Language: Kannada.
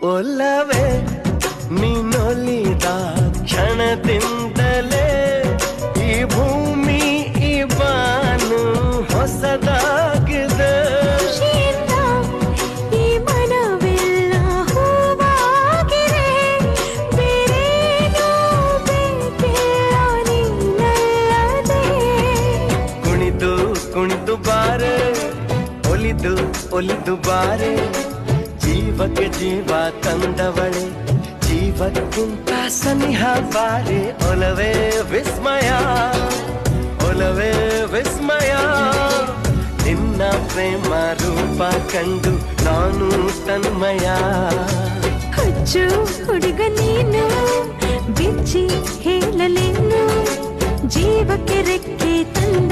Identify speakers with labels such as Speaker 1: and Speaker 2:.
Speaker 1: ಒಲವೇ ನೀನೊಲಿದ ಕ್ಷಣದಿಂದಲೇ ಈ ಭೂಮಿ ಈ ಬಾನು ಹೊಸದಾಗಿದೆ.
Speaker 2: ಈ ಮನವೆಲ್ಲ ಹೂವಾಗಿದೆ, ಬೇರೇನೂ ಬೇಕಿಲ್ಲ ನೀನಲ್ಲದೆ.
Speaker 1: ಕುಣಿದು ಕುಣಿದು ಬಾರೆ, ಒಲಿದು ಒಲಿದು ಬಾರೆ, ಜೀವಕ್ಕೆ ಜೀವ ತಂದವಳೆ, ಜೀವಕ್ಕಿಂತ ಸನಿಹ ಬಾರೆ. ಒಲವೇ ವಿಸ್ಮಯ, ಒಲವೇ ವಿಸ್ಮಯ, ನಿನ್ನ ಪ್ರೇಮ ರೂಪ ಕಂಡು ನಾನು ತನ್ಮಯ.
Speaker 2: ಹುಚ್ಚು ಹುಡುಗ ನೀನು, ಬಿಚ್ಚಿ ಹೇಳಲೇನು, ಜೀವಕ್ಕೆ ರೆಕ್ಕೆ ತಂದ